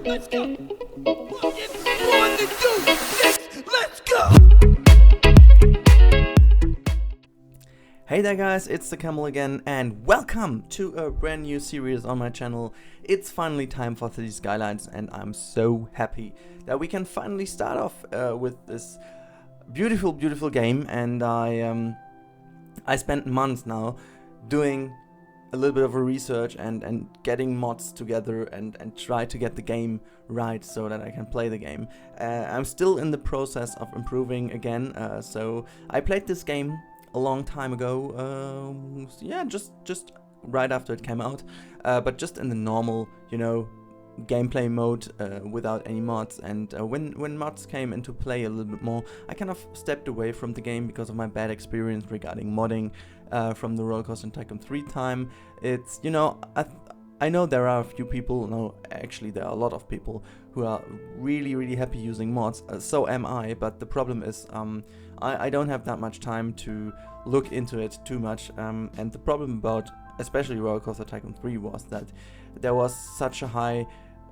Let's go. Fucking 1, 2, 6, let's go. Hey there guys, it's the Camel again and welcome to a brand new series on my channel. It's finally time for City Skylines and I'm so happy that we can finally start off with this beautiful game. And I spent months now doing a little bit of a research and getting mods together and try to get the game right so that I can play the game. I'm still in the process of improving again, so I played this game a long time ago, just right after it came out, but just in the normal, gameplay mode without any mods. And when mods came into play a little bit more, I kind of stepped away from the game because of my bad experience regarding modding from the Roller Coaster Tycoon 3 time. It's, I know there are a few people, no, actually there are a lot of people who are really happy using mods, so am I, but the problem is I don't have that much time to look into it too much, and the problem about especially Roller Coaster Tycoon 3 was that there was such a high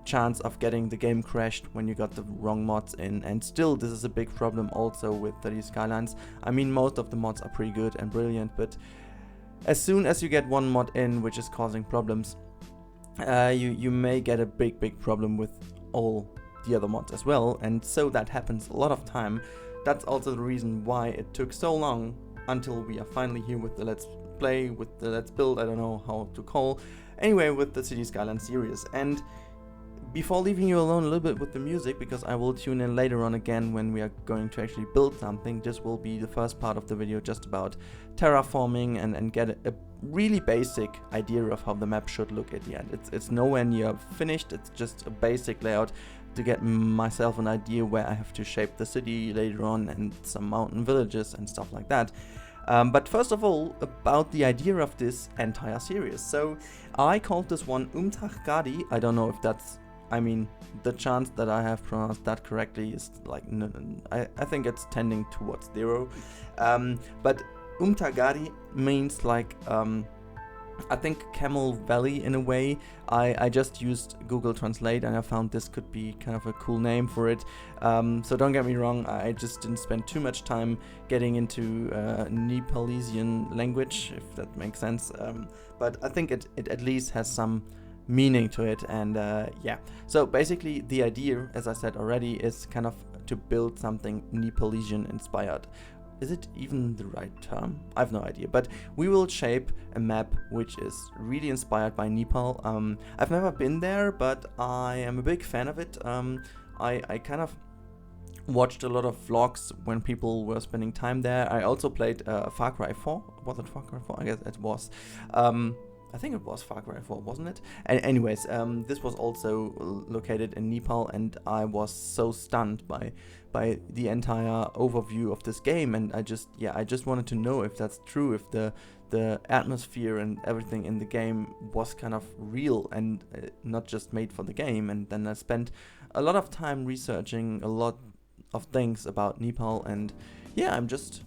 chance of getting the game crashed when you got the wrong mods in, and still this is a big problem also with City Skylines. I mean, most of the mods are pretty good and brilliant, but as soon as you get one mod in which is causing problems, you may get a big problem with all the other mods as well, and so that happens a lot of time. That's also the reason why it took so long until we are finally here with the Let's Play, with the Let's Build, I don't know how to call, anyway, with the City Skylines series. And before leaving you alone a little bit with the music, because I will tune in later on again when we are going to actually build something, this will be the first part of the video just about terraforming and get a really basic idea of how the map should look at the end. It's nowhere near finished, it's just a basic layout to get myself an idea where I have to shape the city later on and some mountain villages and stuff like that. But first of all, about the idea of this entire series. So I called this one Umta Ghati. I don't know if that's, the chance that I have pronounced that correctly is like, I think it's tending towards 0. But Umta Ghati means like, I think Camel Valley in a way. I just used Google Translate and I found this could be kind of a cool name for it. So don't get me wrong, I just didn't spend too much time getting into Nepalesian language, if that makes sense. But I think it at least has some meaning to it, and yeah. So basically the idea, as I said already, is kind of to build something Nepalesian inspired. Is it even the right term? I have no idea, but we will shape a map which is really inspired by Nepal. I've never been there, but I am a big fan of it. I kind of watched a lot of vlogs when people were spending time there. I also played Far Cry 4. Was it Far Cry 4? I guess it was. I think it was Far Cry 4, wasn't it? Anyways, this was also located in Nepal, and I was so stunned by the entire overview of this game, and I just wanted to know if that's true, if the atmosphere and everything in the game was kind of real and not just made for the game. And then I spent a lot of time researching a lot of things about Nepal, and yeah, I'm just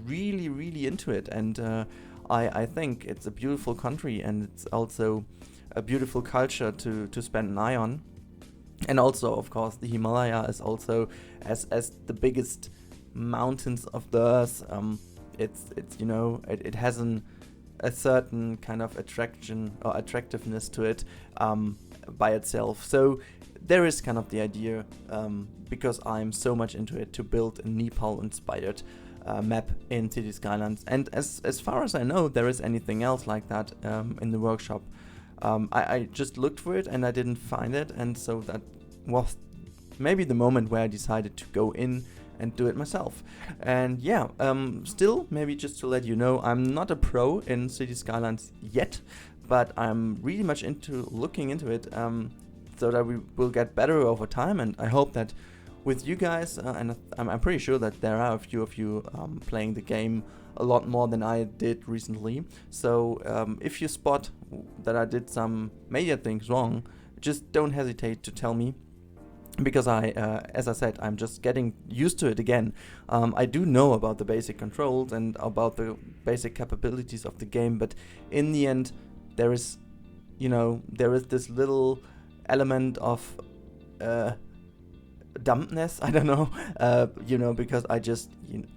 really into it, and I think it's a beautiful country, and it's also a beautiful culture to spend an eye on. And also, of course, the Himalaya is also as the biggest mountains of the earth. It has a certain kind of attraction or attractiveness to it by itself. So there is kind of the idea, because I'm so much into it, to build a Nepal-inspired map in City Skylines. And as far as I know, there is anything else like that in the workshop. I just looked for it and I didn't find it, and so that was maybe the moment where I decided to go in and do it myself. And yeah, still, maybe just to let you know, I'm not a pro in City Skylines yet, but I'm really much into looking into it, so that we will get better over time. And I hope that with you guys, and I'm pretty sure that there are a few of you playing the game a lot more than I did recently. So if you spot that I did some major things wrong, just don't hesitate to tell me, because as I said, I'm just getting used to it again. I do know about the basic controls and about the basic capabilities of the game, but in the end, there is this little element of dumbness. I don't know, because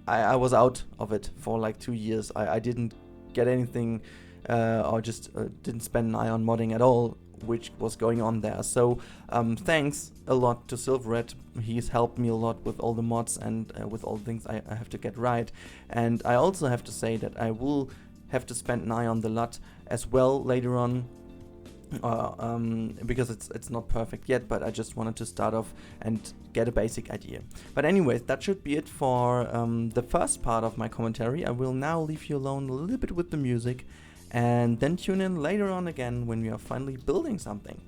I was out of it for like 2 years. I didn't get anything, or just didn't spend an eye on modding at all, which was going on there. So thanks a lot to Silverred. He's helped me a lot with all the mods and with all the things I have to get right. And I also have to say that I will have to spend an eye on the LUT as well later on, because it's not perfect yet, but I just wanted to start off and get a basic idea. But anyways, that should be it for the first part of my commentary. I will now leave you alone a little bit with the music, and then tune in later on again when we are finally building something.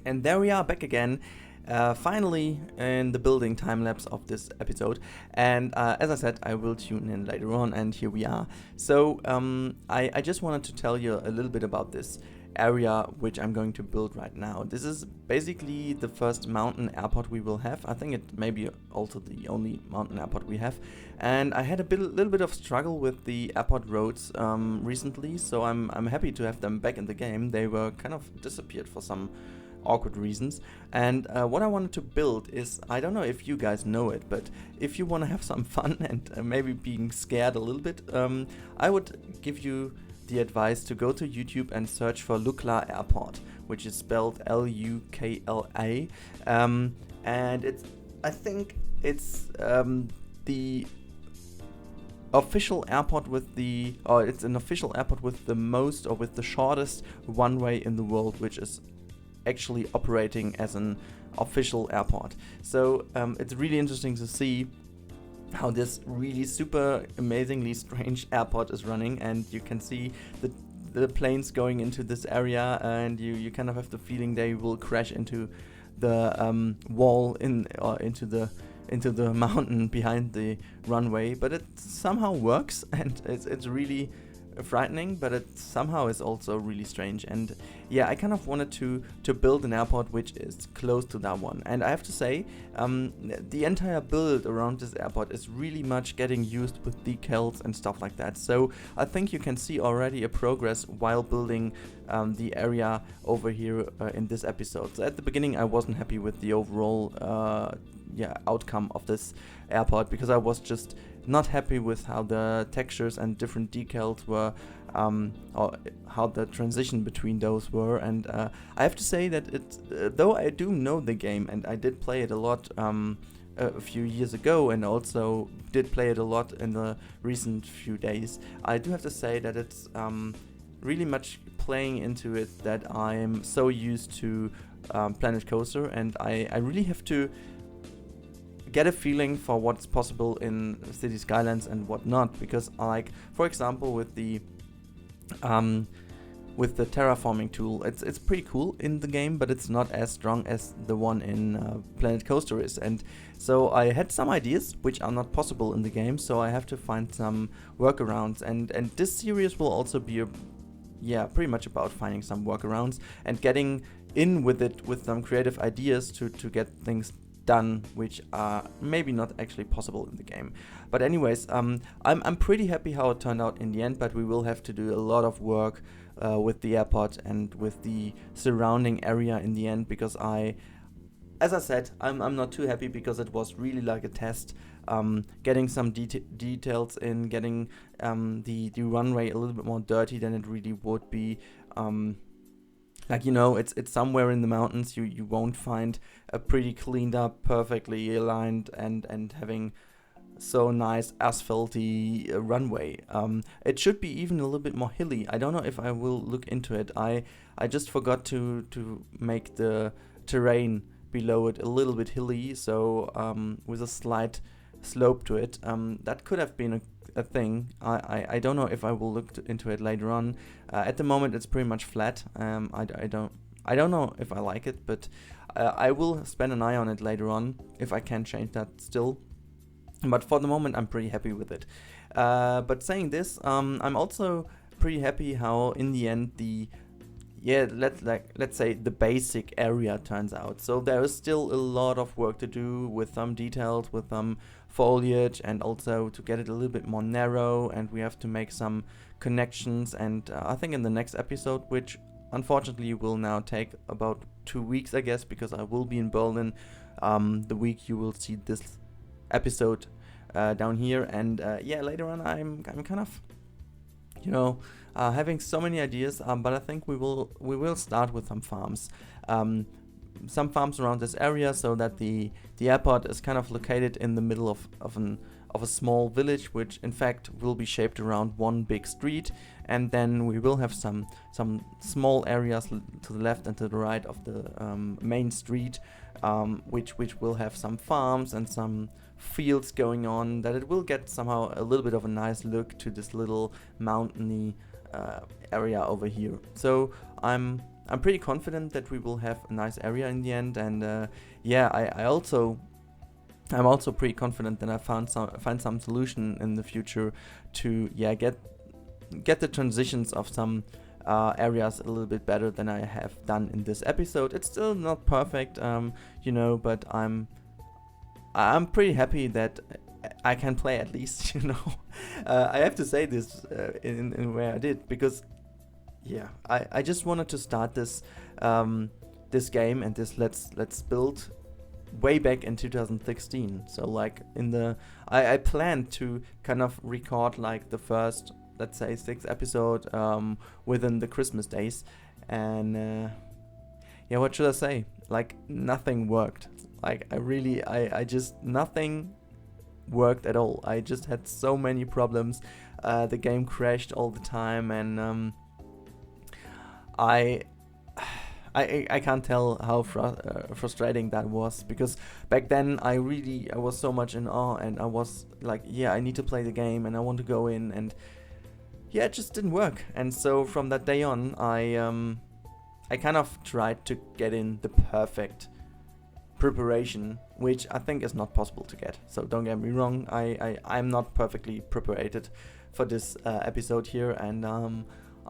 And there we are back again, finally in the building time lapse of this episode. And as I said, I will tune in later on, and here we are. So I just wanted to tell you a little bit about this area which I'm going to build right now. This is basically the first mountain airport we will have. I think it may be also the only mountain airport we have. And I had a little bit of struggle with the airport roads recently, so I'm happy to have them back in the game. They were kind of disappeared for some awkward reasons. And what I wanted to build is, I don't know if you guys know it, but if you want to have some fun and maybe being scared a little bit, I would give you the advice to go to YouTube and search for Lukla Airport, which is spelled Lukla. And I think it's the official airport with it's an official airport with the most, or with the shortest runway in the world, which is actually operating as an official airport. So it's really interesting to see how this really super amazingly strange airport is running, and you can see the planes going into this area, and you kind of have the feeling they will crash into the wall into the mountain behind the runway. But it somehow works, and it's really frightening, but it somehow is also really strange. And yeah, I kind of wanted to build an airport which is close to that one. And I have to say, the entire build around this airport is really much getting used with decals and stuff like that. So I think you can see already a progress while building the area over here in this episode. So at the beginning I wasn't happy with the overall outcome of this airport, because I was just not happy with how the textures and different decals were, or how the transition between those were. And I have to say that though I do know the game and I did play it a lot a few years ago, and also did play it a lot in the recent few days, I do have to say that it's really much playing into it that I'm so used to Planet Coaster, and I really have to get a feeling for what's possible in City Skylines and what not, because like, for example, with the terraforming tool, it's pretty cool in the game, but it's not as strong as the one in Planet Coaster is. And so I had some ideas which are not possible in the game, so I have to find some workarounds, and this series will also be pretty much about finding some workarounds and getting in with it with some creative ideas to get things done which are maybe not actually possible in the game. But anyways, I'm pretty happy how it turned out in the end, but we will have to do a lot of work with the airport and with the surrounding area in the end, because as I said, I'm not too happy, because it was really like a test, getting some details in, getting the runway a little bit more dirty than it really would be. Like, you know, it's somewhere in the mountains. You won't find a pretty cleaned up, perfectly aligned and having so nice asphalty runway. It should be even a little bit more hilly. I don't know if I will look into it. I just forgot to make the terrain below it a little bit hilly, so with a slight slope to it. That could have been a thing. I don't know if I will look into it later on. At the moment it's pretty much flat. I don't know if I like it, but I will spend an eye on it later on if I can change that still. But for the moment I'm pretty happy with it. But saying this, I'm also pretty happy how in the end let's say the basic area turns out. So there is still a lot of work to do with some details, with some foliage, and also to get it a little bit more narrow, and we have to make some connections. And I think in the next episode, which unfortunately will now take about 2 weeks, I guess, because I will be in Berlin the week you will see this episode down here. And later on I'm kind of, you know, having so many ideas, but I think we will start with some farms. Some farms around this area, so that the airport is kind of located in the middle of a small village, which in fact will be shaped around one big street. And then we will have some small areas to the left and to the right of the main street, which will have some farms and some fields going on, that it will get somehow a little bit of a nice look to this little mountainy area over here. So I'm I'm pretty confident that we will have a nice area in the end, and yeah, I'm also pretty confident that I find some solution in the future to get the transitions of some areas a little bit better than I have done in this episode. It's still not perfect, but I'm pretty happy that I can play at least, I have to say this in where I did, because I just wanted to start this this game and this let's build way back in 2016. So like I planned to kind of record like the first, let's say, 6 episode within the Christmas days, and what should I say? Like nothing worked. Like I just nothing worked at all. I just had so many problems. The game crashed all the time, and I can't tell how frustrating that was, because back then I was so much in awe, and I was like, I need to play the game and I want to go in, and it just didn't work. And so from that day on, I kind of tried to get in the perfect preparation, which I think is not possible to get. So don't get me wrong, I'm not perfectly prepared for this episode here, and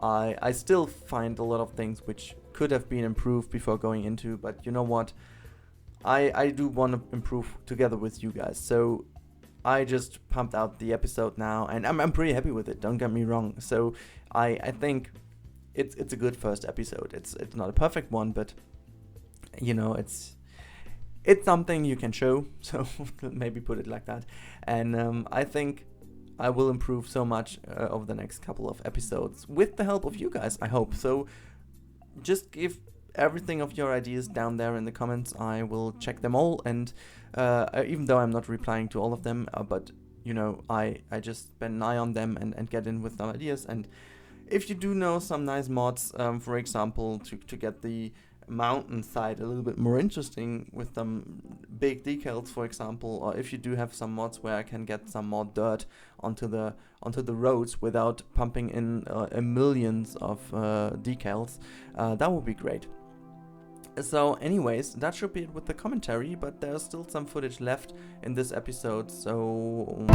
I still find a lot of things which could have been improved before going into, but you know what? I do want to improve together with you guys. So I just pumped out the episode now, and I'm pretty happy with it. Don't get me wrong. So I think it's a good first episode. It's not a perfect one, but it's something you can show. So maybe put it like that. And I think I will improve so much over the next couple of episodes with the help of you guys, I hope. So just give everything of your ideas down there in the comments. I will check them all, and even though I'm not replying to all of them, but I just spend an eye on them and get in with some ideas. And if you do know some nice mods, for example, to get the mountain side a little bit more interesting with some big decals, for example, or if you do have some mods where I can get some more dirt onto the roads without pumping in millions of decals, that would be great. So anyways, that should be it with the commentary, but there's still some footage left in this episode, so